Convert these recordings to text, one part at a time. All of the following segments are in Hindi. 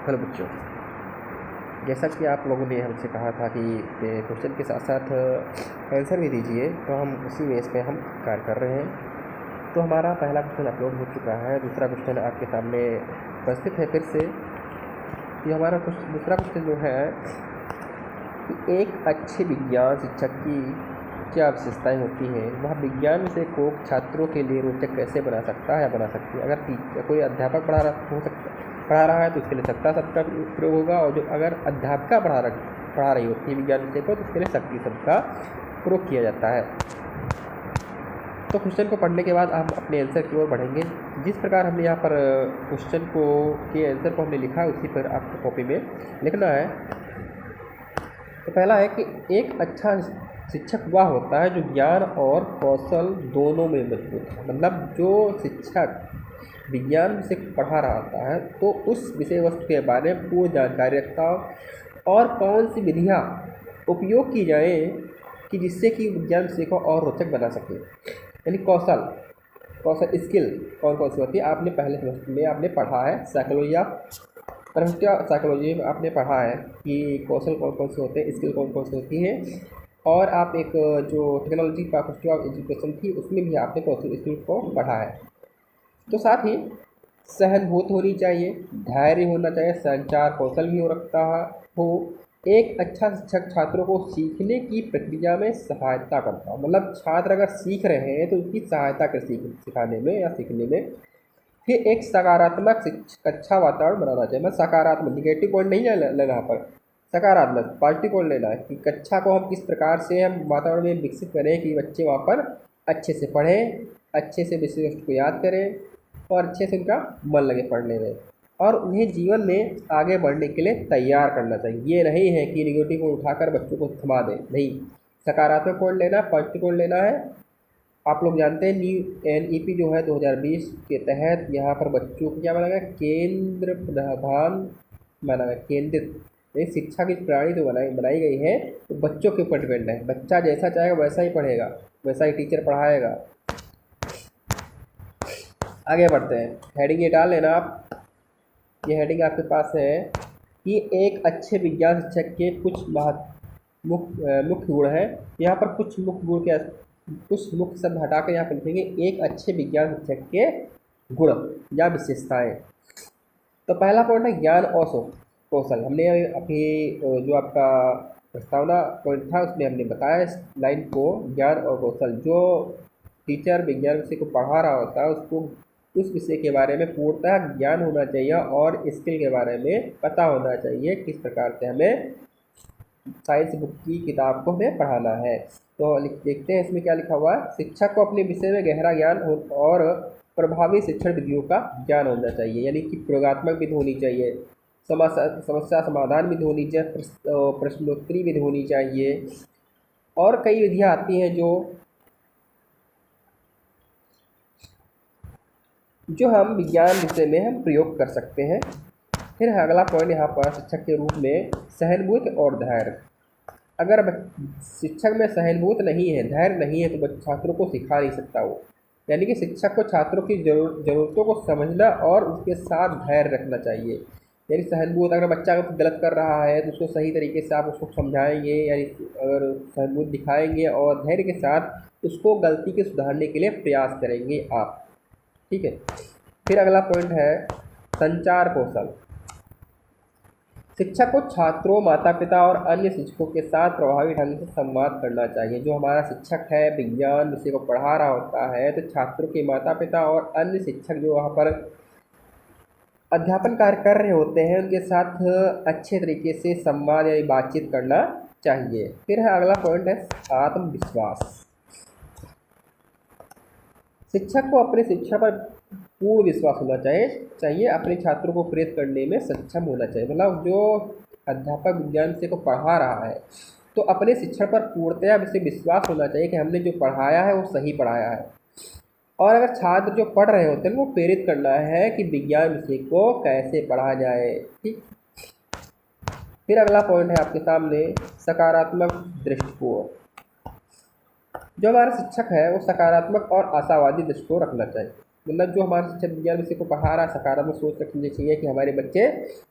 हेलो बच्चों, जैसा कि आप लोगों ने हमसे कहा था कि क्वेश्चन के साथ साथ आंसर भी दीजिए, तो हम उसी बेस पे हम कार्य कर रहे हैं। तो हमारा पहला क्वेश्चन अपलोड हो चुका है, दूसरा क्वेश्चन आपके सामने उपस्थित है फिर से। ये हमारा दूसरा क्वेश्चन जो है कि एक अच्छे विज्ञान शिक्षक की क्या विशेषताएं होती हैं, वह विज्ञान विषय को छात्रों के लिए रोचक कैसे बना सकता है या बना सकती है। अगर कोई अध्यापक पढ़ा रहा है तो उसके लिए सत्ता शब्द का प्रयोग होगा, और जो अगर अध्यापिका पढ़ा रही होती है विज्ञान विषय को तो उसके लिए शक्ति शब्द का प्रयोग किया जाता है। तो क्वेश्चन को पढ़ने के बाद हम अपने आंसर की ओर बढ़ेंगे। जिस प्रकार हमने यहाँ पर क्वेश्चन के आंसर को हमने लिखा है उसी पर आपको कॉपी में लिखना है। तो पहला है कि एक अच्छा शिक्षक वह होता है जो ज्ञान और कौशल दोनों में मजबूत है। मतलब जो शिक्षक विज्ञान विषय पढ़ा रहा होता है तो उस विषय वस्तु के बारे में पूर्ण जानकारी रखता हो और कौन सी विधियाँ उपयोग की जाए कि जिससे कि विज्ञान विषय को और रोचक बना सके। यानी कौशल स्किल कौन कौन सी होती है, आपने पहले सेमेस्टर में आपने पढ़ा है। साइकोलॉजी में आपने पढ़ा है कि कौशल कौन कौन से होते हैं, स्किल कौन कौन सी होती है। और आप एक जो टेक्नोलॉजी फैकल्टी ऑफ एजुकेशन थी उसमें भी आपने कौशल स्किल को पढ़ा है। तो साथ ही सहानुभूति होनी चाहिए, धैर्य होना चाहिए, संचार कौशल भी हो। एक अच्छा शिक्षक छात्रों को सीखने की प्रक्रिया में सहायता करता है। मतलब छात्र अगर सीख रहे हैं तो उनकी सहायता कर सिखाने में या सीखने में। फिर एक सकारात्मक कक्षा वातावरण बनाना चाहिए। मतलब सकारात्मक, निगेटिव पॉइंट नहीं लेना यहाँ पर, सकारात्मक पॉजिटिव पॉइंट लेना है कि कक्षा को हम किस प्रकार से हम वातावरण में विकसित करें कि बच्चे वहाँ पर अच्छे से पढ़ें, अच्छे से विषय वस्तु को याद करें और अच्छे से उनका मन लगे पढ़ने में, और उन्हें जीवन में आगे बढ़ने के लिए तैयार करना चाहिए। ये नहीं है कि निगेटिव को उठाकर बच्चों को थमा दें, नहीं, सकारात्मक पॉइंट लेना, पॉजिटिव पॉइंट लेना है। आप लोग जानते हैं न्यू NEP जो है 2020 के तहत यहाँ पर बच्चों को क्या माना गया, केंद्र प्रधान माना गया, केंद्रित। ये शिक्षा की प्रणाली जो बनाई गई है तो बच्चों के ऊपर डिपेंड है। बच्चा जैसा चाहेगा वैसा ही पढ़ेगा, वैसा ही टीचर पढ़ाएगा। आगे बढ़ते हैं, हेडिंग ये डाल लेना आप। ये हेडिंग आपके पास है कि एक अच्छे विज्ञान शिक्षक के कुछ मुख्य गुण हैं। यहाँ पर कुछ मुख्य गुण के कुछ मुख्य शब्द हटाकर यहाँ पर लिखेंगे एक अच्छे विज्ञान शिक्षक के गुण या विशेषताएं। तो पहला पॉइंट है ज्ञान और कौशल। हमने अभी जो आपका प्रस्तावना पॉइंट था उसमें हमने बताया इस लाइन को, ज्ञान और कौशल। जो टीचर विज्ञान विषय को पढ़ा रहा होता है उसको उस विषय के बारे में पूर्णतः ज्ञान होना चाहिए और स्किल के बारे में पता होना चाहिए किस प्रकार से हमें साइंस बुक की किताब को हमें पढ़ाना है। तो देखते हैं इसमें क्या लिखा हुआ है। शिक्षक को अपने विषय में गहरा ज्ञान और प्रभावी शिक्षण विधियों का ज्ञान होना चाहिए। यानी कि प्रयोगात्मक विधि होनी चाहिए, समस्या समाधान विधि होनी चाहिए, प्रश्नोत्तरी विधि होनी चाहिए, और कई विधियाँ आती हैं जो हम विज्ञान विषय में हम प्रयोग कर सकते हैं। फिर अगला पॉइंट यहाँ पर शिक्षक के रूप में सहानुभूति और धैर्य। अगर शिक्षक में सहानुभूति नहीं है, धैर्य नहीं है तो छात्रों को सिखा नहीं सकता वो। यानी कि शिक्षक को छात्रों की ज़रूरतों को समझना और उसके साथ धैर्य रखना चाहिए। यानी सहानुभूति, अगर बच्चा गलत कर रहा है तो उसको सही तरीके से आप उसको समझाएंगे, यानी अगर सहानुभूति दिखाएंगे और धैर्य के साथ उसको गलती के सुधारने के लिए प्रयास करेंगे आप, ठीक है। फिर अगला पॉइंट है संचार कौशल। शिक्षक को छात्रों, माता पिता और अन्य शिक्षकों के साथ प्रभावी ढंग से संवाद करना चाहिए। जो हमारा शिक्षक है विज्ञान विषय को पढ़ा रहा होता है तो छात्रों के माता पिता और अन्य शिक्षक जो वहाँ पर अध्यापन कार्य कर रहे होते हैं उनके साथ अच्छे तरीके से संवाद या बातचीत करना चाहिए। फिर है अगला पॉइंट है आत्मविश्वास। शिक्षक को अपने शिक्षा पर पूर्ण विश्वास होना चाहिए, अपने छात्रों को प्रेरित करने में सक्षम होना चाहिए। मतलब जो अध्यापक विज्ञान विषय को पढ़ा रहा है तो अपने शिक्षण पर पूर्णतया विश्वास होना चाहिए कि हमने जो पढ़ाया है वो सही पढ़ाया है। और अगर छात्र जो पढ़ रहे होते हैं वो प्रेरित करना है कि विज्ञान विषय को कैसे पढ़ा जाए, ठीक। फिर अगला पॉइंट है आपके सामने सकारात्मक दृष्टिकोण। जो हमारा शिक्षक है वो सकारात्मक और आशावादी दृष्टिकोण रखना चाहिए। मतलब जो हमारा शिक्षक विज्ञान विषय को पढ़ा रहा है, सकारात्मक सोच रखनी चाहिए कि हमारे बच्चे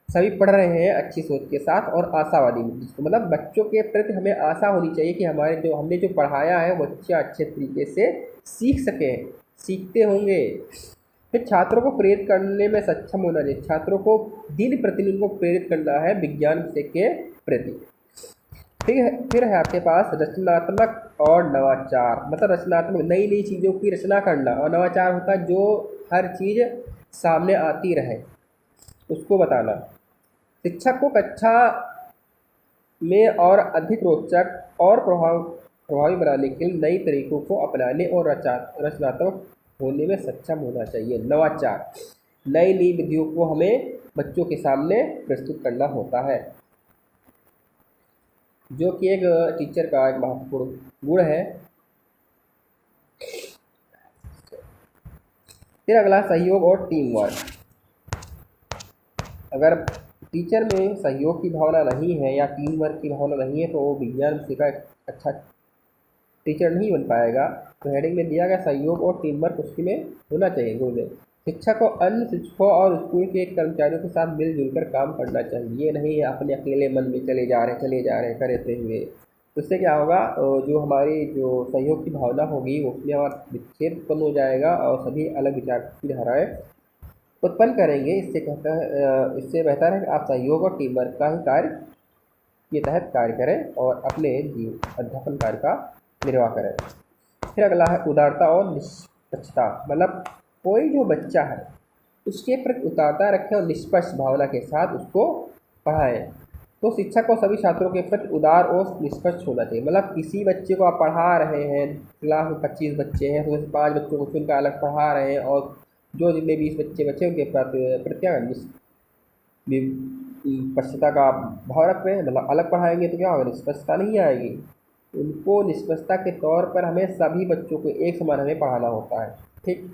सभी पढ़ रहे हैं अच्छी सोच के साथ और आशावादी, मतलब बच्चों के प्रति हमें आशा होनी चाहिए कि हमारे जो हमने जो पढ़ाया है वो बच्चे अच्छे तरीके से सीख सकें, सीखते होंगे। फिर छात्रों को प्रेरित करने में सक्षम होना चाहिए, छात्रों को दिन प्रतिदिन को प्रेरित करना है विज्ञान विषय के प्रति। फिर है आपके पास रचनात्मक और नवाचार, मतलब रचनात्मक नई नई चीज़ों की रचना करना, और नवाचार होता है जो हर चीज़ सामने आती रहे उसको बताना। शिक्षक को कक्षा में और अधिक रोचक और प्रभावी बनाने के लिए नई तरीकों को अपनाने और रचनात्मक होने में सक्षम होना चाहिए। नवाचार, नई नई विधियों को हमें बच्चों के सामने प्रस्तुत करना होता है, जो कि एक टीचर का एक महत्वपूर्ण गुण है। फिर अगला सहयोग और टीम वर्क। अगर टीचर में सहयोग की भावना नहीं है या टीम वर्क की भावना नहीं है तो वो विज्ञान विषय का अच्छा टीचर नहीं बन पाएगा। तो हेडिंग में दिया गया सहयोग और टीम वर्क उसकी में होना चाहिए गुण में। शिक्षक को अन्य शिक्षकों और स्कूल के कर्मचारियों के साथ मिलजुल कर काम करना चाहिए, ये नहीं है अपने अकेले मन में चले जा रहे करते हुए। तो इससे क्या होगा, जो हमारी जो सहयोग की भावना होगी उसमें हमारा विच्छेद उत्पन्न हो जाएगा और सभी अलग विचार की धाराएँ उत्पन्न करेंगे। इससे कहता है इससे बेहतर है कि आप सहयोग और टीम वर्क का ही कार्य के तहत कार्य करें और अपने अध्यापन कार्य का निर्वाह करें। फिर अगला है उदारता और निष्पक्षता, मतलब कोई जो बच्चा है उसके प्रति उदारता रखें और निष्पक्ष भावना के साथ उसको पढ़ाएं। तो शिक्षक को सभी छात्रों के प्रति उदार और निष्पक्ष होना चाहिए, मतलब किसी बच्चे को आप पढ़ा रहे हैं, क्लास में 25 बच्चे हैं तो उसमें 5 बच्चों को चुनकर अलग पढ़ा रहे हैं और जो जितने 20 बच्चे बचे उनके प्रति निष्पक्षता का भाव रख रहे हैं, मतलब अलग पढ़ाएंगे तो क्या होगा, निष्पक्षता नहीं आएगी। उनको निष्पक्षता के तौर पर हमें सभी बच्चों को एक समान हमें पढ़ाना होता है। ठीक।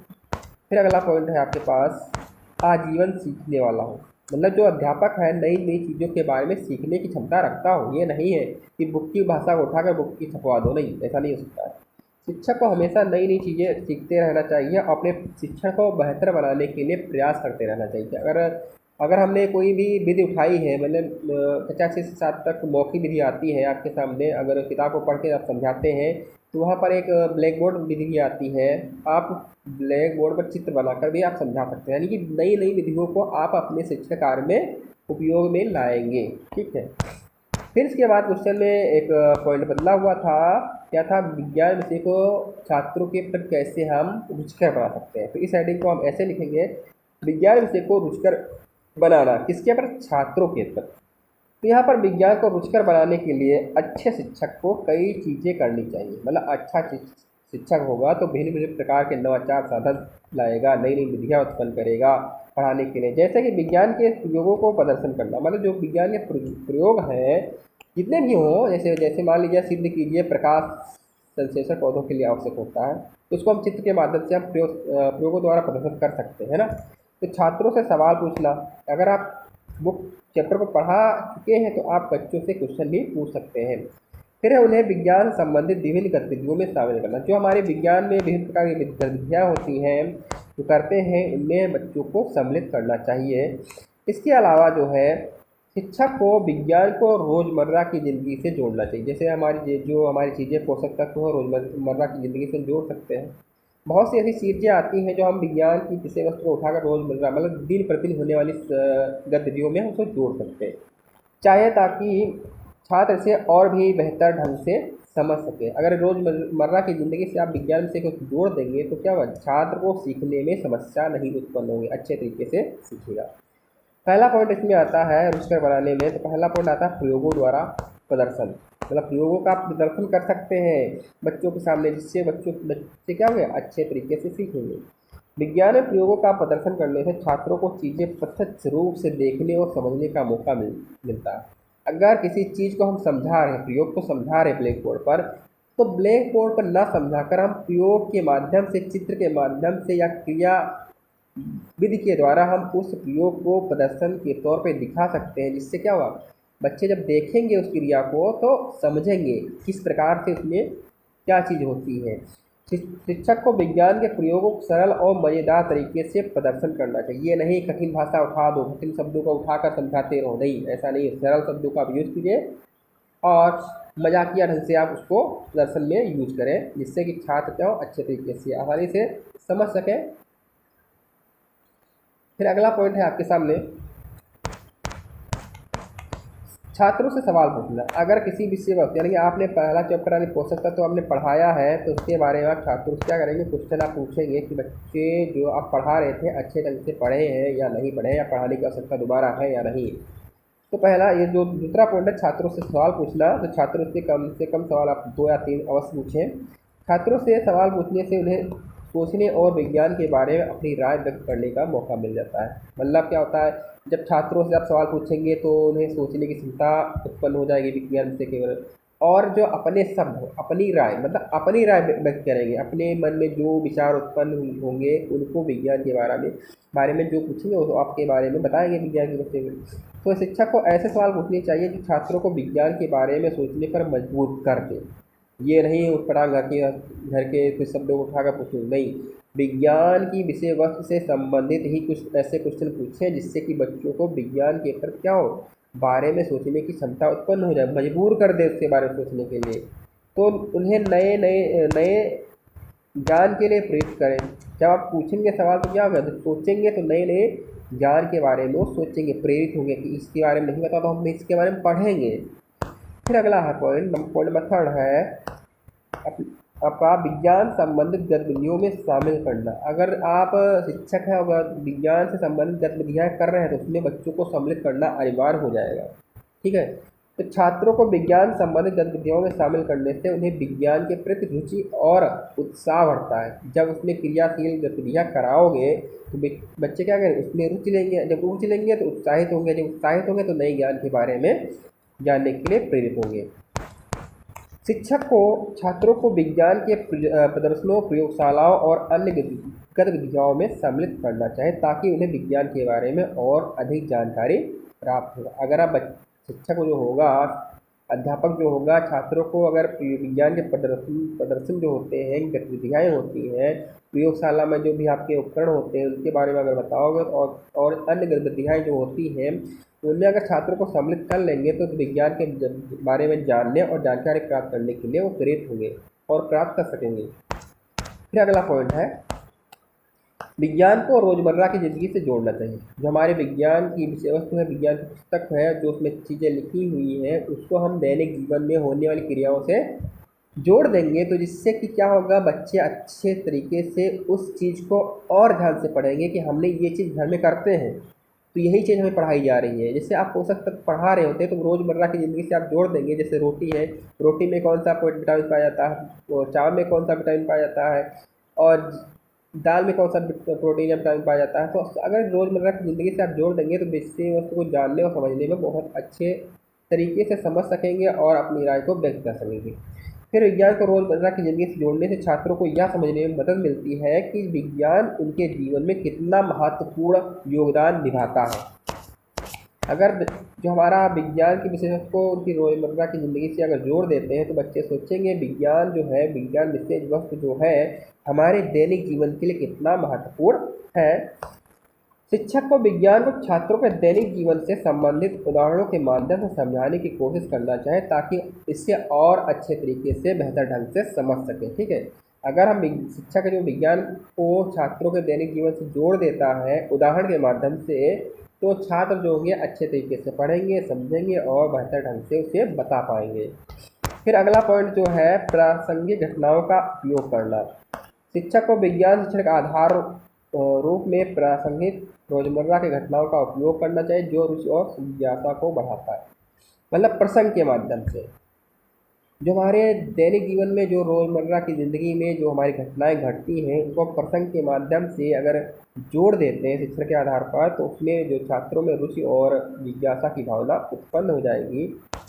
फिर अगला पॉइंट है आपके पास आजीवन सीखने वाला हो, मतलब जो अध्यापक है नई नई चीज़ों के बारे में सीखने की क्षमता रखता हो। ये नहीं है कि बुक की भाषा को उठाकर बुक की छपवा दो, नहीं, ऐसा नहीं हो सकता है। शिक्षक को हमेशा नई नई चीज़ें सीखते रहना चाहिए, अपने शिक्षण को बेहतर बनाने के लिए प्रयास करते रहना चाहिए। अगर हमने कोई भी विधि उठाई है, मतलब कक्षा 6 से 7 तक मौखिक विधि आती है आपके सामने, अगर किताब को पढ़ के आप समझाते हैं तो वहाँ पर एक ब्लैक बोर्ड विधि आती है, आप ब्लैक बोर्ड पर चित्र बनाकर भी आप समझा सकते हैं, यानी कि नई नई विधियों को आप अपने शिक्षण कार्य में उपयोग में लाएंगे। ठीक है। फिर इसके बाद क्वेश्चन में एक पॉइंट बदला हुआ था, क्या था, विज्ञान विषय को छात्रों के प्रति कैसे हम रुचिकर बना सकते हैं। तो इस हेडिंग को हम ऐसे लिखेंगे, विज्ञान विषय को रुचिकर बनाना किसके पर, छात्रों के प्रति। तो यहाँ पर विज्ञान को रुचिकर बनाने के लिए अच्छे शिक्षक को कई चीज़ें करनी चाहिए, मतलब अच्छा शिक्षक होगा तो भिन्न भिन्न प्रकार के नवाचार साधन लाएगा, नई नई विधियाँ उत्पन्न करेगा पढ़ाने के लिए। जैसे कि विज्ञान के प्रयोगों को प्रदर्शन करना, मतलब जो विज्ञान के प्रयोग हैं जितने भी हों, जैसे मान लीजिए सिद्ध कीजिए प्रकाश संश्लेषण पौधों के लिए आवश्यक होता है, तो उसको हम चित्र के माध्यम से हम प्रयोगों द्वारा प्रदर्शन कर सकते हैं ना। तो छात्रों से सवाल पूछना, अगर आप बुक चैप्टर को पढ़ा चुके हैं तो आप बच्चों से क्वेश्चन भी पूछ सकते हैं। फिर है उन्हें विज्ञान संबंधित विभिन्न गतिविधियों में शामिल करना, जो हमारे विज्ञान में विभिन्न प्रकार की गतिविधियाँ होती हैं जो करते हैं इनमें बच्चों को सम्मिलित करना चाहिए। इसके अलावा जो है शिक्षक को विज्ञान को रोज़मर्रा की ज़िंदगी से जोड़ना चाहिए, जैसे हमारी जो हमारी चीज़ें पोषक तत्व हो रोज़मर्रा की ज़िंदगी से जोड़ सकते हैं। बहुत सी ऐसी चीज़ें आती हैं जो हम विज्ञान की विषय वस्तु को उठाकर रोज़मर्रा मतलब दिन प्रतिदिन होने वाली गतिविधियों में हम उसको जोड़ सकते हैं, चाहे ताकि छात्र इसे और भी बेहतर ढंग से समझ सके। अगर रोज़मर्रा की ज़िंदगी से आप विज्ञान विषय को जोड़ देंगे तो क्या होगा, छात्र को सीखने में समस्या नहीं उत्पन्न होगी, अच्छे तरीके से सीखेगा। पहला पॉइंट इसमें आता है रुचिकर बनाने में, तो पहला पॉइंट आता है प्रयोगों द्वारा प्रदर्शन, मतलब प्रयोगों का आप प्रदर्शन कर सकते हैं बच्चों के सामने, जिससे बच्चे क्या होंगे, अच्छे तरीके से सीखेंगे। विज्ञान में प्रयोगों का प्रदर्शन करने से छात्रों को चीज़ें प्रत्यक्ष रूप से देखने और समझने का मौका मिलता है। अगर किसी चीज़ को हम समझा रहे हैं, प्रयोग को समझा रहे हैं ब्लैक बोर्ड पर, तो ब्लैक बोर्ड पर ना समझाकर हम प्रयोग के माध्यम से, चित्र के माध्यम से या क्रिया विधि के द्वारा हम उस प्रयोग को प्रदर्शन के तौर पर दिखा सकते हैं, जिससे क्या होगा, बच्चे जब देखेंगे उस क्रिया को तो समझेंगे किस प्रकार से उसमें क्या चीज़ होती है। शिक्षक को विज्ञान के प्रयोगों को सरल और मज़ेदार तरीके से प्रदर्शन करना चाहिए। ये नहीं कठिन भाषा उठा दो, कठिन शब्दों को उठाकर समझाते रहो, नहीं, ऐसा नहीं है। सरल शब्दों का आप यूज़ कीजिए और मजाकिया ढंग से आप उसको प्रदर्शन में यूज करें, जिससे कि छात्र क्या हो, अच्छे तरीके से आसानी से समझ सकें। फिर अगला पॉइंट है आपके सामने, छात्रों से सवाल पूछना। अगर किसी विषय वस्तु यानी कि आपने पहला चैप्टर यानी पोषक तत्व तो आपने पढ़ाया है, तो उसके बारे में आप छात्रों से क्या करेंगे, क्वेश्चन आप पूछेंगे कि बच्चे जो आप पढ़ा रहे थे अच्छे ढंग से पढ़े हैं या नहीं पढ़े, या पढ़ाने की आवश्यकता दोबारा है या नहीं। तो पहला ये जो दूसरा पॉइंट है छात्रों से सवाल पूछना, तो छात्रों से कम सवाल आप 2 या 3 अवश्य पूछें। छात्रों से सवाल पूछने से उन्हें सोचने और विज्ञान के बारे में अपनी राय व्यक्त करने का मौका मिल जाता है। मतलब क्या होता है, जब छात्रों से आप सवाल पूछेंगे तो उन्हें सोचने की क्षमता उत्पन्न हो जाएगी विज्ञान विषय के बारे में, और जो अपने शब्द अपनी राय मतलब अपनी राय व्यक्त करेंगे, अपने मन में जो विचार उत्पन्न होंगे उनको विज्ञान के बारे में जो पूछेंगे वो आपके बारे में बताएंगे विज्ञान के विषय में। तो शिक्षक को ऐसे सवाल पूछने चाहिए जो छात्रों को विज्ञान के बारे में सोचने पर मजबूर कर दे। ये नहीं उठपटांग घर के कुछ शब्दों को उठाकर पूछूं, नहीं, विज्ञान की विषय वस्तु से संबंधित ही कुछ ऐसे क्वेश्चन पूछें जिससे कि बच्चों को विज्ञान के प्रति क्या हो, बारे में सोचने की क्षमता उत्पन्न हो जाए, मजबूर कर दे उसके बारे में सोचने के लिए। तो उन्हें नए नए नए ज्ञान के लिए प्रेरित करें। जब आप पूछेंगे सवाल तो क्या होगा, जब सोचेंगे तो नए नए ज्ञान के बारे में वो सोचेंगे, प्रेरित होंगे कि इसके बारे में नहीं पता तो हम इसके बारे में पढ़ेंगे। फिर अगला है पॉइंट नंबर 3 है आपका विज्ञान संबंधित गतिविधियों में शामिल करना। अगर आप शिक्षक हैं और विज्ञान से संबंधित गतिविधियाँ कर रहे हैं तो उसमें बच्चों को सम्मिलित करना अनिवार्य हो जाएगा। ठीक है, तो छात्रों को विज्ञान संबंधित गतिविधियों में शामिल करने से उन्हें विज्ञान के प्रति रुचि और उत्साह बढ़ता है। जब उसमें क्रियाशील गतिविधियाँ कराओगे तो बच्चे क्या करेंगे, उसमें रुचि लेंगे, जब रुचि लेंगे तो उत्साहित होंगे, जब उत्साहित होंगे तो नए ज्ञान के बारे में जानने के लिए प्रेरित होंगे। शिक्षक को छात्रों को विज्ञान के प्रदर्शनों, प्रयोगशालाओं और अन्य गतिविधियों में सम्मिलित करना चाहिए ताकि उन्हें विज्ञान के बारे में और अधिक जानकारी प्राप्त हो। अगर आप शिक्षक जो होगा, अध्यापक जो होगा, छात्रों को अगर विज्ञान के प्रदर्शन जो होते हैं, गतिविधियाँ होती हैं, प्रयोगशाला में जो भी आपके उपकरण होते हैं उनके बारे में अगर बताओगे और अन्य गतिविधियाँ जो होती हैं उनमें अगर छात्रों को सम्मिलित कर लेंगे तो विज्ञान के बारे में जानने और जानकारी प्राप्त करने के लिए वो प्रेरित होंगे और प्राप्त कर सकेंगे। फिर अगला पॉइंट है विज्ञान को रोज़मर्रा की ज़िंदगी से जोड़ना चाहिए। जो हमारे विज्ञान की विषय वस्तु है, विज्ञान की पुस्तक है, जो उसमें चीज़ें लिखी हुई हैं उसको हम दैनिक जीवन में होने वाली क्रियाओं से जोड़ देंगे, तो जिससे कि क्या होगा, बच्चे अच्छे तरीके से उस चीज़ को और ध्यान से पढ़ेंगे कि हमने ये चीज़ घर में करते हैं तो यही चीज़ हमें पढ़ाई जा रही है। जैसे आप पोषक तत्व पढ़ा रहे होते हैं तो रोज़मर्रा की ज़िंदगी से आप जोड़ देंगे। जैसे रोटी है, रोटी में कौन सा विटामिन पाया जाता है, और चावल में कौन सा विटामिन पाया जाता है, और दाल में कौन सा प्रोटीन या विटामिन पाया जाता है। तो अगर रोज़मर्रा की ज़िंदगी से आप जोड़ देंगे तो विषय वस्तु को जानने और समझने में बहुत अच्छे तरीके से समझ सकेंगे और अपनी राय को व्यक्त कर सकेंगे। फिर विज्ञान को रोज़मर्रा की ज़िंदगी से जोड़ने से छात्रों को यह समझने में मदद मिलती है कि विज्ञान उनके जीवन में कितना महत्वपूर्ण योगदान निभाता है। अगर जो हमारा विज्ञान की विषय को उनकी रोज़मर्रा की ज़िंदगी से अगर जोड़ देते हैं तो बच्चे सोचेंगे विज्ञान जो है, विज्ञान विषय वस्तु जो है हमारे दैनिक जीवन के लिए कितना महत्वपूर्ण है। शिक्षक को विज्ञान को छात्रों के दैनिक जीवन से संबंधित उदाहरणों के माध्यम से समझाने की कोशिश करना चाहिए ताकि इससे और अच्छे तरीके से बेहतर ढंग से समझ सकें। ठीक है, अगर हम शिक्षक जो विज्ञान को छात्रों के दैनिक जीवन से जोड़ देता है उदाहरण के माध्यम से, तो छात्र जो होंगे अच्छे तरीके से पढ़ेंगे, समझेंगे और बेहतर ढंग से उसे बता पाएंगे। फिर अगला पॉइंट जो है प्रासंगिक घटनाओं का उपयोग करना। शिक्षक को विज्ञान शिक्षण का आधार रूप में प्रासंगिक रोज़मर्रा की घटनाओं का उपयोग करना चाहिए जो रुचि और जिज्ञासा को बढ़ाता है। मतलब प्रसंग के माध्यम से जो हमारे दैनिक जीवन में जो रोज़मर्रा की ज़िंदगी में जो हमारी घटनाएं घटती हैं उनको प्रसंग के माध्यम से अगर जोड़ देते हैं शिक्षण के आधार पर, तो उसमें जो छात्रों में रुचि और जिज्ञासा की भावना उत्पन्न हो जाएगी,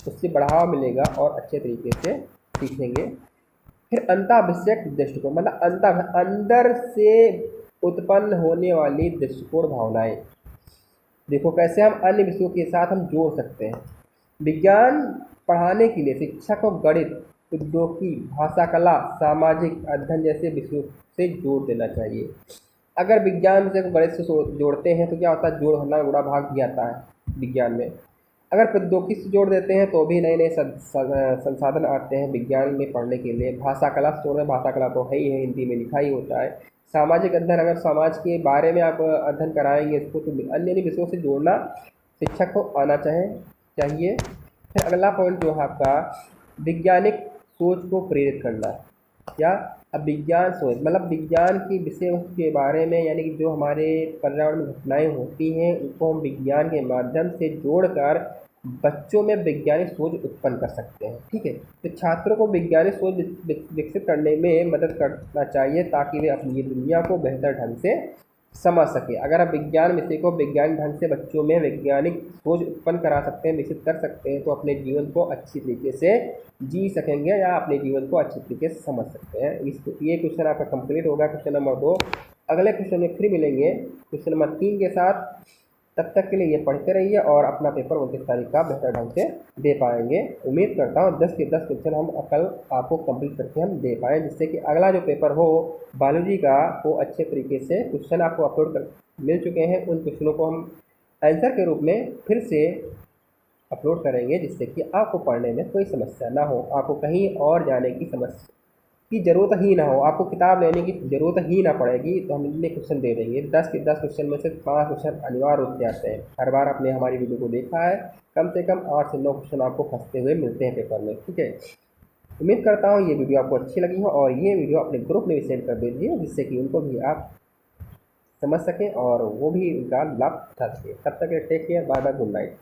उससे बढ़ावा मिलेगा और अच्छे तरीके से सीखेंगे। फिर अंतःविषयक दृष्टिकोण, मतलब अंदर से उत्पन्न होने वाली दृष्टिकोण भावनाएं। देखो कैसे हम अन्य विषयों के साथ हम जोड़ सकते हैं। विज्ञान पढ़ाने के लिए शिक्षक को गणित, प्रौद्योगिकी, भाषा कला, सामाजिक अध्ययन जैसे विषयों से जोड़ देना चाहिए। अगर विज्ञान विषय को गणित से जोड़ते हैं तो क्या होता है, जोड़ घटाना गुणा भाग भी आता है विज्ञान में। अगर प्रौद्योगिकी से जोड़ देते हैं तो भी नए नए संसाधन आते हैं विज्ञान में पढ़ने के लिए। भाषा कला से जोड़ना, भाषा कला तो है ही है, हिंदी में लिखा ही होता है। सामाजिक अध्ययन, अगर समाज के बारे में आप अध्ययन कराएंगे इसको तो अन्य अन्य विषयों से जोड़ना शिक्षक को आना चाहिए। फिर अगला पॉइंट जो है आपका, वैज्ञानिक सोच को प्रेरित करना। क्या, अब विज्ञान सोच मतलब विज्ञान की विषय वस्तु के बारे में, यानी कि जो हमारे पर्यावरण में घटनाएं होती हैं उनको हम विज्ञान के माध्यम से जोड़कर बच्चों में वैज्ञानिक सोच उत्पन्न कर सकते हैं। ठीक है, तो छात्रों को वैज्ञानिक सोच विकसित करने में मदद करना चाहिए ताकि वे अपनी दुनिया को बेहतर ढंग से समझ सके। अगर आप विज्ञान विषय को वैज्ञानिक ढंग से बच्चों में वैज्ञानिक सोच उत्पन्न करा सकते हैं, विकसित कर सकते हैं, तो अपने जीवन को अच्छी तरीके से जी सकेंगे या अपने जीवन को अच्छी तरीके से समझ सकते हैं। ये क्वेश्चन आपका कंप्लीट होगा, क्वेश्चन नंबर 2। अगले क्वेश्चन में फिर मिलेंगे क्वेश्चन नंबर 3 के साथ। तब तक के लिए ये पढ़ते रहिए और अपना पेपर 29 तारीख का बेहतर ढंग से दे पाएंगे। उम्मीद करता हूँ 10 के 10 क्वेश्चन हम कल आपको कंप्लीट करके हम दे पाएँ, जिससे कि अगला जो पेपर हो बायोलॉजी का वो अच्छे तरीके से क्वेश्चन आपको अपलोड कर मिल चुके हैं, उन क्वेश्चनों को हम आंसर के रूप में फिर से अपलोड करेंगे, जिससे कि आपको पढ़ने में कोई समस्या ना हो, आपको कहीं और जाने की समस्या की ज़रूरत ही ना हो, आपको किताब लेने की ज़रूरत ही ना पड़ेगी। तो हम इतने क्वेश्चन दे देंगे। 10 के 10 क्वेश्चन में से 5 क्वेश्चन अनिवार्य रूप से आते हैं। हर बार आपने हमारी वीडियो को देखा है, कम से कम 8 से 9 क्वेश्चन आपको फंसते हुए मिलते हैं पेपर में। ठीक है, उम्मीद करता हूँ ये वीडियो आपको अच्छी लगी हो और ये वीडियो अपने ग्रुप में भी सेंड कर दीजिए, जिससे कि उनको भी आप समझ सकें और वो भी उनका लाभ उठा सकें। तब तक take care, bye bye, good night.